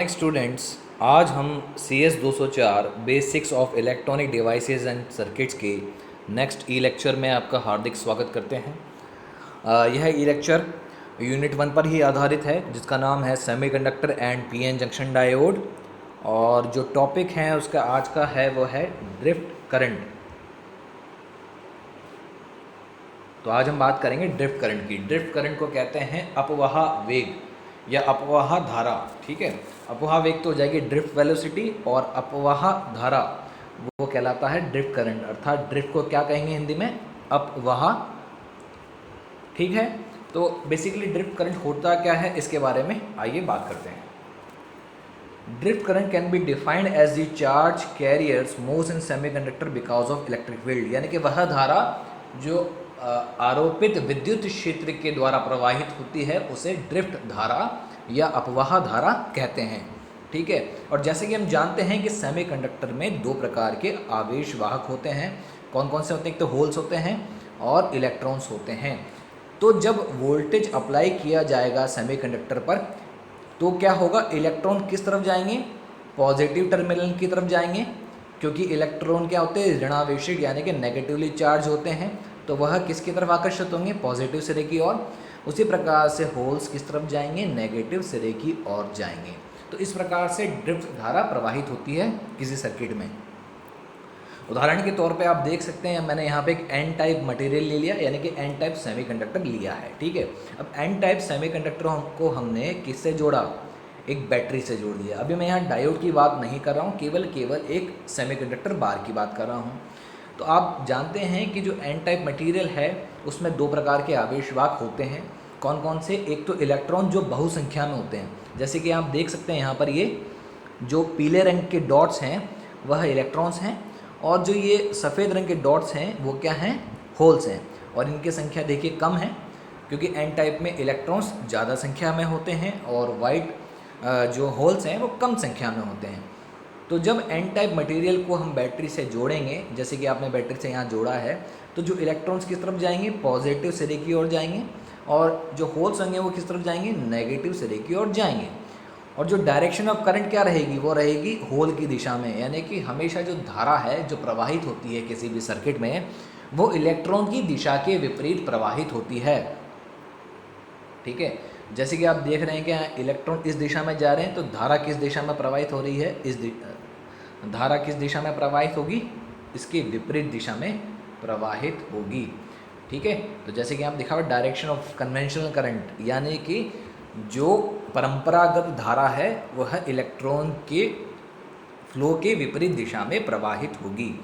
Students, आज हम CS 204 basics of electronic devices and circuits के नेक्स्ट ई लेक्चर में आपका हार्दिक स्वागत करते हैं। यह ई लेक्चर यूनिट 1 पर ही आधारित है, जिसका नाम है semiconductor and PN junction diode. और जो टॉपिक है उसका आज का है वो है ड्रिफ्ट करंट। तो आज हम बात करेंगे ड्रिफ्ट करंट की। ड्रिफ्ट करंट को कहते हैं अपवाह वेग या अपवाह धारा। ठीक है, अपवाह वेग तो हो जाएगी ड्रिफ्ट वेलोसिटी और अपवाह धारा वो कहलाता है ड्रिफ्ट करंट। अर्थात ड्रिफ्ट को क्या कहेंगे हिंदी में? अपवाह। ठीक है, तो बेसिकली ड्रिफ्ट करंट होता क्या है इसके बारे में आइए बात करते हैं। Drift current can be defined as the charge carriers moves in semiconductor because of electric field, यानी कि वह धारा जो आरोपित विद्युत क्षेत्र के द्वारा प्रवाहित होती है उसे ड्रिफ्ट धारा या अपवाह धारा कहते हैं। ठीक है, और जैसे कि हम जानते हैं कि सेमीकंडक्टर में दो प्रकार के आवेश वाहक होते हैं। कौन कौन से होते हैं? एक तो होल्स होते हैं और इलेक्ट्रॉन्स होते हैं। तो जब वोल्टेज अप्लाई किया जाएगा सेमीकंडक्टर पर तो क्या होगा? इलेक्ट्रॉन किस तरफ जाएंगे? पॉजिटिव टर्मिनल की तरफ जाएंगे, क्योंकि इलेक्ट्रॉन क्या होते हैं? ऋणावेशित यानी कि नेगेटिवली चार्ज होते हैं, तो वह किसकी तरफ आकर्षित होंगे? पॉजिटिव सिरे की ओर। उसी प्रकार से होल्स किस तरफ जाएंगे? नेगेटिव सिरे की ओर जाएंगे। तो इस प्रकार से ड्रिफ्ट धारा प्रवाहित होती है किसी सर्किट में। उदाहरण के तौर पे आप देख सकते हैं, मैंने यहाँ पे एक एन टाइप मटेरियल ले लिया, यानी कि एन टाइप सेमीकंडक्टर लिया है। ठीक है, अब एन टाइप सेमीकंडक्टर को हमने किससे जोड़ा? एक बैटरी से जोड़ दिया। अभी मैं यहाँ डायोड की बात नहीं कर रहा हूँ, केवल एक सेमीकंडक्टर बार की बात कर रहा हूँ। तो आप जानते हैं कि जो एन टाइप मटेरियल है उसमें दो प्रकार के आवेशवाहक होते हैं। कौन कौन से? एक तो इलेक्ट्रॉन जो बहुसंख्या में होते हैं, जैसे कि आप देख सकते हैं यहाँ पर ये जो पीले रंग के डॉट्स हैं वह इलेक्ट्रॉन्स हैं, और जो ये सफ़ेद रंग के डॉट्स हैं वो क्या हैं? होल्स हैं। और इनकी संख्या देखिए कम है, क्योंकि एन टाइप में इलेक्ट्रॉन्स ज़्यादा संख्या में होते हैं और वाइट जो होल्स हैं वो कम संख्या में होते हैं। तो जब एन टाइप मटेरियल को हम बैटरी से जोड़ेंगे, जैसे कि आपने बैटरी से यहाँ जोड़ा है, तो जो इलेक्ट्रॉन्स किस तरफ जाएंगे? पॉजिटिव सिरे की ओर जाएंगे, और जो होल्स होंगे वो किस तरफ जाएंगे? नेगेटिव सिरे की ओर जाएंगे। और जो डायरेक्शन ऑफ करंट क्या रहेगी? वो रहेगी होल की दिशा में, यानी कि हमेशा जो धारा है जो प्रवाहित होती है किसी भी सर्किट में वो इलेक्ट्रॉन की दिशा के विपरीत प्रवाहित होती है। ठीक है, जैसे कि आप देख रहे हैं कि इलेक्ट्रॉन इस दिशा में जा रहे हैं, तो धारा किस दिशा में प्रवाहित हो रही है? धारा किस दिशा में प्रवाहित होगी? इसके विपरीत दिशा में प्रवाहित होगी। ठीक है, तो जैसे कि आप दिखा हुआ डायरेक्शन ऑफ कन्वेंशनल करंट, यानी कि जो परंपरागत धारा है वह इलेक्ट्रॉन के फ्लो के विपरीत दिशा में प्रवाहित होगी।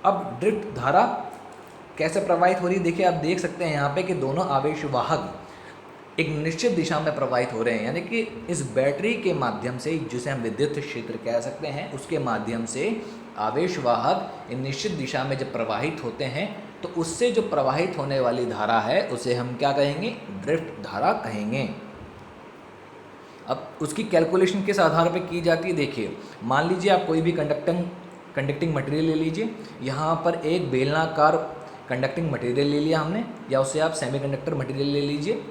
अब ड्रिफ्ट धारा कैसे प्रवाहित हो रही है? देखिए, आप देख सकते हैं यहाँ पे कि दोनों आवेश वाहक एक निश्चित दिशा में प्रवाहित हो रहे हैं, यानी कि इस बैटरी के माध्यम से, जिसे हम विद्युत क्षेत्र कह सकते हैं, उसके माध्यम से आवेश वाहक एक निश्चित दिशा में जब प्रवाहित होते हैं तो उससे जो प्रवाहित होने वाली धारा है उसे हम क्या कहेंगे? ड्रिफ्ट धारा कहेंगे। अब उसकी कैलकुलेशन किस आधार पर की जाती है? देखिए, मान लीजिए आप कोई भी कंडक्टिंग मटेरियल ले लीजिए। यहाँ पर एक बेलनाकार कंडक्टिंग मटेरियल ले लिया हमने, या उससे आप सेमीकंडक्टर मटेरियल ले लीजिए।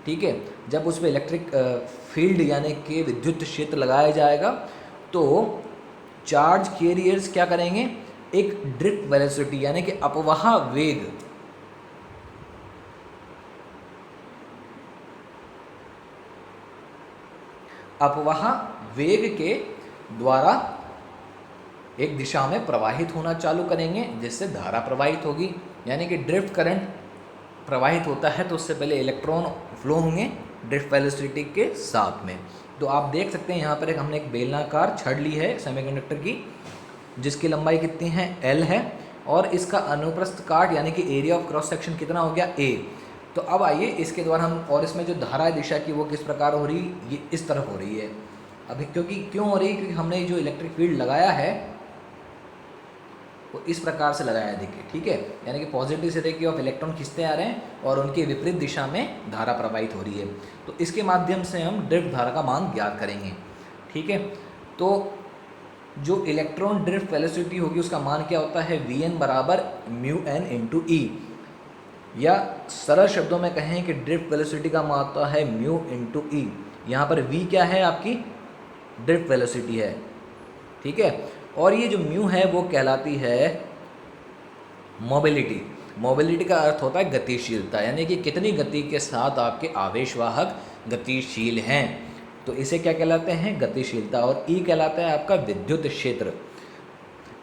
ठीक है, जब उस पर इलेक्ट्रिक फील्ड यानी कि विद्युत क्षेत्र लगाया जाएगा तो चार्ज कैरियर्स क्या करेंगे? एक ड्रिफ्ट वेलोसिटी यानी कि अपवाह वेग के द्वारा एक दिशा में प्रवाहित होना चालू करेंगे, जिससे धारा प्रवाहित होगी। यानी कि ड्रिफ्ट करंट प्रवाहित होता है तो उससे पहले इलेक्ट्रॉन फ्लो होंगे ड्रिफ्ट वेलोसिटी के साथ में। तो आप देख सकते हैं यहाँ पर हमने एक बेलनाकार छड़ ली है सेमीकंडक्टर की, जिसकी लंबाई कितनी है? L है, और इसका अनुप्रस्थ काट यानी कि एरिया ऑफ क्रॉस सेक्शन कितना हो गया? A। तो अब आइए इसके द्वारा हम, और इसमें जो धारा दिशा की वो किस प्रकार हो रही? ये इस तरफ हो रही है। अभी क्यों हो रही है? क्योंकि हमने जो इलेक्ट्रिक फील्ड लगाया है वो इस प्रकार से लगाया है, देखिए। ठीक है, यानी कि पॉजिटिव सिरे की ऑफ इलेक्ट्रॉन खिंचते आ रहे हैं और उनके विपरीत दिशा में धारा प्रवाहित हो रही है। तो इसके माध्यम से हम ड्रिफ्ट धारा का मान ज्ञात करेंगे। ठीक है, तो जो इलेक्ट्रॉन ड्रिफ्ट वेलोसिटी होगी उसका मान क्या होता है? Vn बराबर μn इंटू ई, या सरल शब्दों में कहें कि ड्रिफ्ट वेलोसिटी का मान होता है म्यू इंटू ई। यहाँ पर v क्या है? आपकी ड्रिफ्ट वेलोसिटी है, ठीक है। और ये जो म्यू है वो कहलाती है मोबिलिटी। मोबिलिटी का अर्थ होता है गतिशीलता, यानी कि कितनी गति के साथ आपके आवेशवाहक गतिशील हैं, तो इसे क्या कहलाते हैं, गतिशीलता। और ई कहलाता है आपका विद्युत क्षेत्र।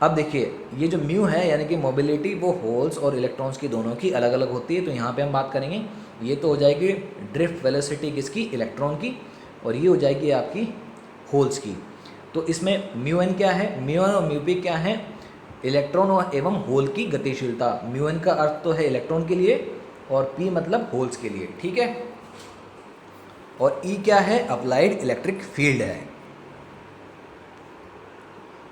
अब देखिए ये जो म्यू है यानी कि मोबिलिटी, वो होल्स और इलेक्ट्रॉन्स की दोनों की अलग अलग होती है। तो यहाँ पे हम बात करेंगे, ये तो हो जाएगी ड्रिफ्ट वेलोसिटी किसकी, इलेक्ट्रॉन की, और ये हो जाएगी आपकी होल्स की। तो इसमें म्यू एन क्या है, म्यू एन और म्यू पी क्या है, इलेक्ट्रॉन एवं होल की गतिशीलता। म्यू एन का अर्थ तो है इलेक्ट्रॉन के लिए और पी मतलब होल्स के लिए, ठीक है। और ई क्या है, अप्लाइड इलेक्ट्रिक फील्ड है।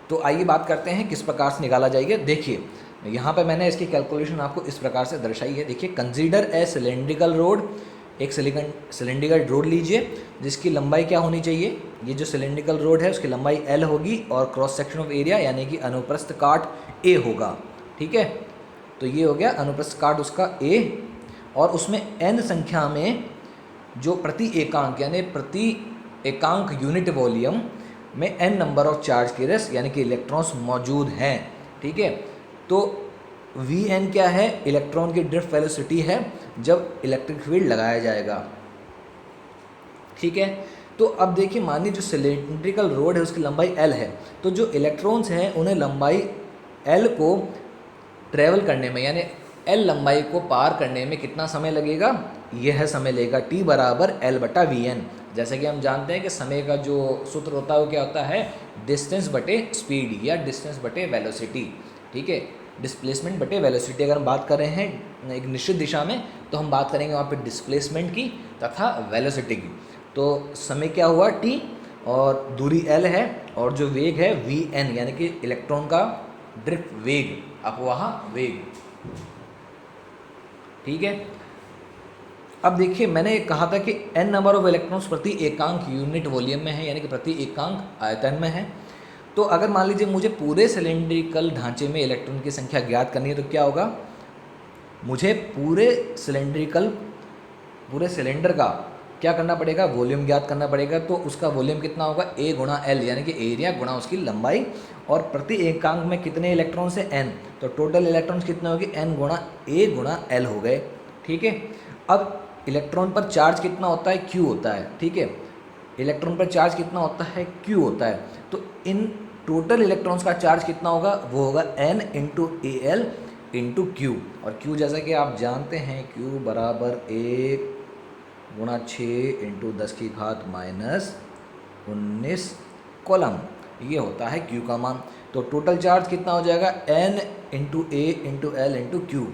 तो आइए बात करते हैं किस प्रकार से निकाला जाएगा। देखिए यहाँ पे मैंने इसकी कैलकुलेशन आपको इस प्रकार से दर्शाई है। देखिए कंसीडर ए सिलेंड्रिकल रोड, एक सिलेंड्रिकल रोड लीजिए जिसकी लंबाई क्या होनी चाहिए, ये जो सिलेंड्रिकल रोड है उसकी लंबाई L होगी और क्रॉस सेक्शन ऑफ एरिया यानी कि अनुप्रस्थ काट A होगा, ठीक है। तो ये हो गया अनुप्रस्थ काट उसका A, और उसमें n संख्या में जो प्रति एकांक यानी प्रति एकांक यूनिट वॉल्यूम में n number of charge carriers यानी कि इलेक्ट्रॉन्स मौजूद हैं, ठीक है। तो Vn क्या है, इलेक्ट्रॉन की ड्रिफ्ट वेलोसिटी है जब इलेक्ट्रिक फील्ड लगाया जाएगा, ठीक है। तो अब देखिए मान लीजिए जो सिलेंड्रिकल रोड है उसकी लंबाई L है, तो जो इलेक्ट्रॉन्स हैं उन्हें लंबाई L को ट्रैवल करने में यानी L लंबाई को पार करने में कितना समय लगेगा, यह समय लगेगा T बराबर L/Vn। जैसे कि हम जानते हैं कि समय का जो सूत्र होता है वो क्या होता है, डिस्टेंस बटे स्पीड या डिस्टेंस बटे वेलोसिटी, ठीक है। डिस्प्लेसमेंट बटे वेलोसिटी अगर हम बात कर रहे हैं एक निश्चित दिशा में तो हम बात करेंगे वहाँ पे डिस्प्लेसमेंट की तथा वेलोसिटी की। तो समय क्या हुआ T और दूरी L है और जो वेग है Vn यानी कि इलेक्ट्रॉन का ड्रिफ्ट वेग, अपवाह वेग, ठीक है। अब देखिए मैंने कहा था कि n नंबर ऑफ इलेक्ट्रॉन्स प्रति एकांक यूनिट वॉल्यूम में है यानी कि प्रति एकांक आयतन में है। तो अगर मान लीजिए मुझे पूरे सिलेंड्रिकल ढांचे में इलेक्ट्रॉन की संख्या ज्ञात करनी है तो क्या होगा, मुझे पूरे सिलेंडर का क्या करना पड़ेगा, वॉल्यूम ज्ञात करना पड़ेगा। तो उसका वॉल्यूम कितना होगा, A गुणा L यानी कि एरिया गुणा उसकी लंबाई, और प्रति एकांक में कितने इलेक्ट्रॉन्स है n, तो टोटल इलेक्ट्रॉन्स कितने होंगे n गुणा A गुणा L हो गए, ठीक है। अब इलेक्ट्रॉन पर चार्ज कितना होता है, Q होता है, ठीक है। इलेक्ट्रॉन पर चार्ज कितना होता है, Q होता है। तो इन टोटल इलेक्ट्रॉन्स का चार्ज कितना होगा, वो होगा n into AL into Q, और Q जैसा कि आप जानते हैं Q बराबर 1 गुणा 6 इंटू 10⁻⁻19 कॉलम, ये होता है Q का मान। तो टोटल चार्ज कितना हो जाएगा, n into A into L into Q,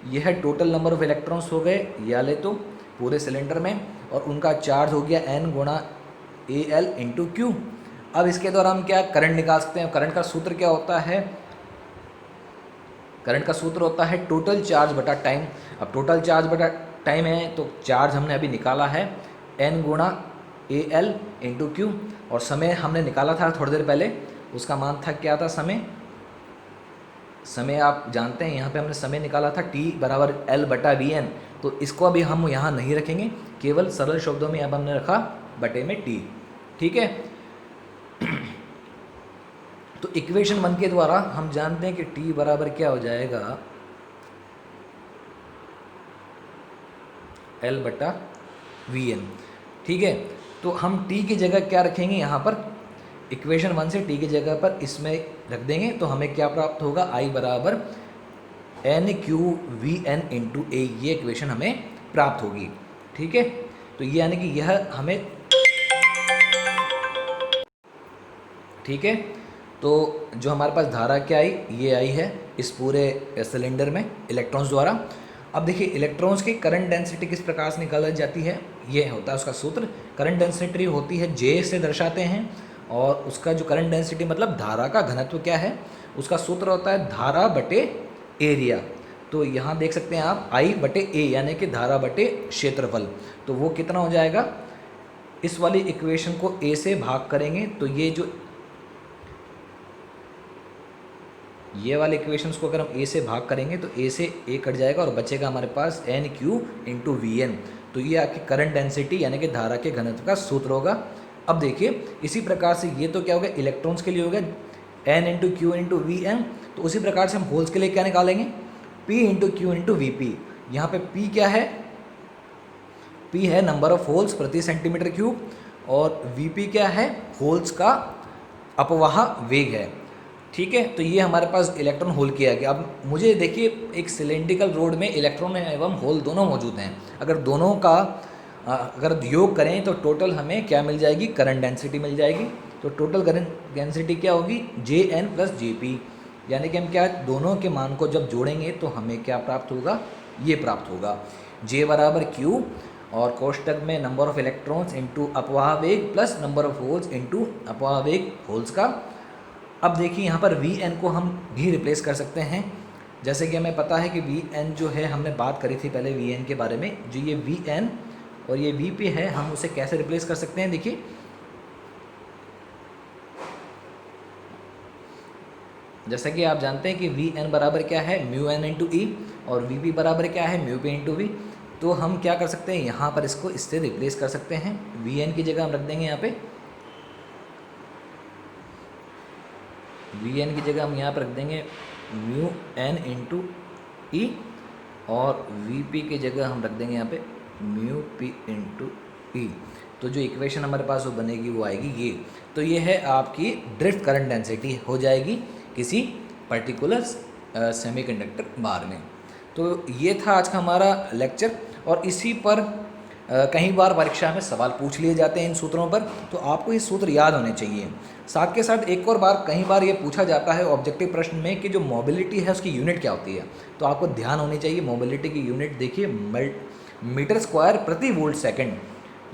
यह टोटल नंबर ऑफ इलेक्ट्रॉन्स हो गए या ले तो पूरे सिलेंडर में, और उनका चार्ज हो गया n गुणा AL इंटू Q। अब इसके द्वारा हम क्या करंट निकाल सकते हैं, करंट का सूत्र क्या होता है, करंट का सूत्र होता है टोटल चार्ज बटा टाइम। अब टोटल चार्ज बटा टाइम है तो चार्ज हमने अभी निकाला है n गुणा AL इंटू Q, और समय हमने निकाला था थोड़ी देर पहले, उसका मान था क्या था, समय आप जानते हैं यहाँ पे हमने समय निकाला था T बराबर L/Vn। तो इसको अभी हम यहाँ नहीं रखेंगे, केवल सरल शब्दों में अब हमने रखा बटे में T, ठीक है। तो इक्वेशन 1 के द्वारा हम जानते हैं कि T बराबर क्या हो जाएगा, L/Vn, ठीक है। तो हम T की जगह क्या रखेंगे, यहाँ पर इक्वेशन 1 से T की जगह पर इसमें रख देंगे तो हमें क्या प्राप्त होगा, I बराबर NQVn इंटू A, ये इक्वेशन हमें प्राप्त होगी, ठीक है। तो ये यानी कि यह हमें, ठीक है। तो जो हमारे पास धारा क्या आई, ये आई है इस पूरे सिलेंडर में इलेक्ट्रॉन्स द्वारा। अब देखिए इलेक्ट्रॉन्स की करंट डेंसिटी किस प्रकार से निकाली जाती है, ये होता है उसका सूत्र। करंट डेंसिटी होती है J से दर्शाते हैं, और उसका जो करंट डेंसिटी मतलब धारा का घनत्व क्या है, उसका सूत्र होता है धारा बटे एरिया। तो यहाँ देख सकते हैं आप I बटे A यानी कि धारा बटे क्षेत्रफल, तो वो कितना हो जाएगा, इस वाली इक्वेशन को A से भाग करेंगे तो ये वाले इक्वेशंस को अगर हम A से भाग करेंगे तो A से A कट जाएगा और बचेगा हमारे पास NQ इंटू Vn। तो ये आपकी करंट डेंसिटी यानी कि धारा के घनत्व का सूत्र होगा। अब देखिए इसी प्रकार से ये तो क्या हो गया इलेक्ट्रॉन्स के लिए हो गया n into q into v n, तो उसी प्रकार से हम होल्स के लिए क्या निकालेंगे p into q into V P. यहाँ पे p क्या है, p है नंबर ऑफ होल्स प्रति सेंटीमीटर क्यूब, और वी पी क्या है, होल्स का अपवाह वेग है। ठीक है, तो ये हमारे पास इलेक्ट्रॉन होल किया गया। अब मुझे देखिए एक सिलेंड्रिकल रोड में इलेक्ट्रॉन एवं होल दोनों मौजूद हैं, अगर दोनों का अगर योग करें तो टोटल हमें क्या मिल जाएगी, करंट डेंसिटी मिल जाएगी। तो टोटल करंट डेंसिटी क्या होगी, J n plus J p, यानी कि हम क्या दोनों के मान को जब जोड़ेंगे तो हमें क्या प्राप्त होगा, ये प्राप्त होगा जे बराबर क्यू और कोष्टक में नंबर ऑफ इलेक्ट्रॉन्स इंटू अपवाह वेग plus number of holes into अपवाह वेग होल्स का। अब देखिए यहाँ पर वी एन को हम भी रिप्लेस कर सकते हैं, जैसे कि हमें पता है कि वी एन जो है हमने बात करी थी पहले वी एन के बारे में, जो ये वी एन और ये वी पी है हम उसे कैसे रिप्लेस कर सकते हैं। देखिए जैसा कि आप जानते हैं कि वी एन बराबर क्या है, म्यू एन इंटू ई, और वी पी बराबर क्या है, म्यू पी इंटू वी। तो हम क्या कर सकते हैं, यहाँ पर इसको इससे रिप्लेस कर सकते हैं। वी एन की जगह हम रख देंगे यहाँ पे वी एन की जगह हम यहाँ पर रख देंगे म्यू एन इंटू ई, और वी पी की जगह हम रख देंगे यहाँ पे म्यू पी इंटू ई। तो जो इक्वेशन हमारे पास वो बनेगी वो आएगी ये। तो ये है आपकी ड्रिफ्ट करंट डेंसिटी हो जाएगी किसी पर्टिकुलर सेमीकंडक्टर बार में। तो ये था आज का हमारा लेक्चर, और इसी पर कई बार परीक्षा में सवाल पूछ लिए जाते हैं इन सूत्रों पर, तो आपको ये सूत्र याद होने चाहिए। साथ के साथ एक और बार कई बार ये पूछा जाता है ऑब्जेक्टिव प्रश्न में कि जो मोबिलिटी है उसकी यूनिट क्या होती है, तो आपको ध्यान होनी चाहिए। मोबिलिटी की यूनिट देखिए मीटर स्क्वायर प्रति वोल्ट सेकंड,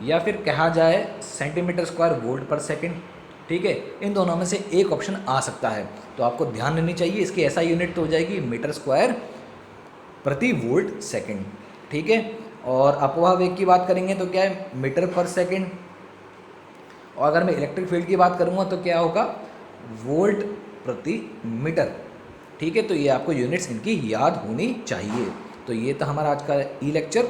या फिर कहा जाए सेंटीमीटर स्क्वायर वोल्ट पर सेकंड। ठीक है, इन दोनों में से एक ऑप्शन आ सकता है, तो आपको ध्यान देनी चाहिए। इसकी ऐसा यूनिट तो हो जाएगी मीटर स्क्वायर प्रति वोल्ट सेकंड। ठीक है, और अपवाह वेग की बात करेंगे तो क्या है, मीटर पर सेकंड, और अगर मैं इलेक्ट्रिक फील्ड की बात करूँगा तो क्या होगा, वोल्ट प्रति मीटर। ठीक है, तो ये आपको यूनिट्स इनकी याद होनी चाहिए। तो ये था हमारा आज का ई लेक्चर,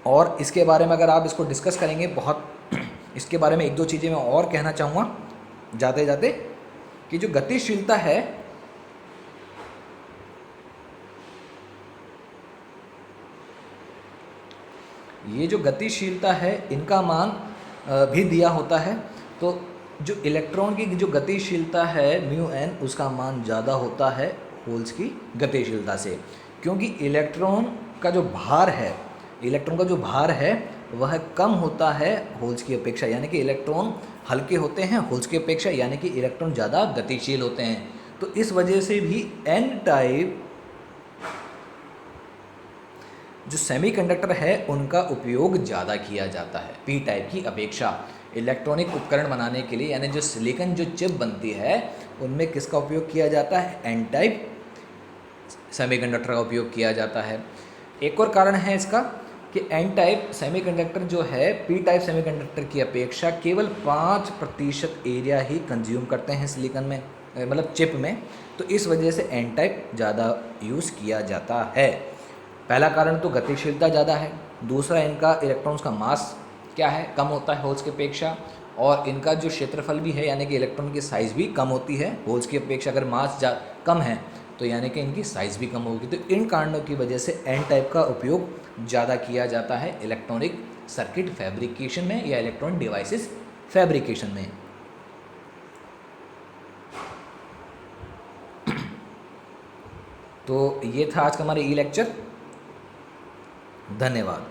और इसके बारे में अगर आप इसको डिस्कस करेंगे बहुत, इसके बारे में एक दो चीज़ें मैं और कहना चाहूँगा जाते जाते, कि जो गतिशीलता है ये जो गतिशीलता है इनका मान भी दिया होता है। तो जो इलेक्ट्रॉन की जो गतिशीलता है म्यू एन, उसका मान ज़्यादा होता है होल्स की गतिशीलता से, क्योंकि इलेक्ट्रॉन का जो भार है, इलेक्ट्रॉन का जो भार है वह कम होता है होल्स की अपेक्षा, यानी कि इलेक्ट्रॉन हल्के होते हैं होल्स की अपेक्षा, यानी कि इलेक्ट्रॉन ज़्यादा गतिशील होते हैं। तो इस वजह से भी एन टाइप जो सेमीकंडक्टर है उनका उपयोग ज़्यादा किया जाता है पी टाइप की अपेक्षा। इलेक्ट्रॉनिक उपकरण बनाने के लिए, यानी जो सिलिकॉन जो चिप बनती है उनमें किसका उपयोग किया जाता है, एन टाइप सेमीकंडक्टर का उपयोग किया जाता है। एक और कारण है इसका कि एन टाइप सेमीकंडक्टर जो है पी टाइप सेमीकंडक्टर की अपेक्षा केवल 5% एरिया ही कंज्यूम करते हैं सिलिकॉन में, मतलब चिप में। तो इस वजह से एन टाइप ज़्यादा यूज़ किया जाता है। पहला कारण तो गतिशीलता ज़्यादा है, दूसरा इनका इलेक्ट्रॉन्स का मास क्या है, कम होता है होल्स की अपेक्षा, और इनका जो क्षेत्रफल भी है यानी कि इलेक्ट्रॉन की साइज़ भी कम होती है होल्स की अपेक्षा। अगर मास कम है तो यानी कि इनकी साइज़ भी कम होगी। तो इन कारणों की वजह से एन टाइप का उपयोग ज़्यादा किया जाता है इलेक्ट्रॉनिक सर्किट फैब्रिकेशन में या इलेक्ट्रॉनिक डिवाइसेस फैब्रिकेशन में। तो ये था आज का हमारा ई लेक्चर। धन्यवाद।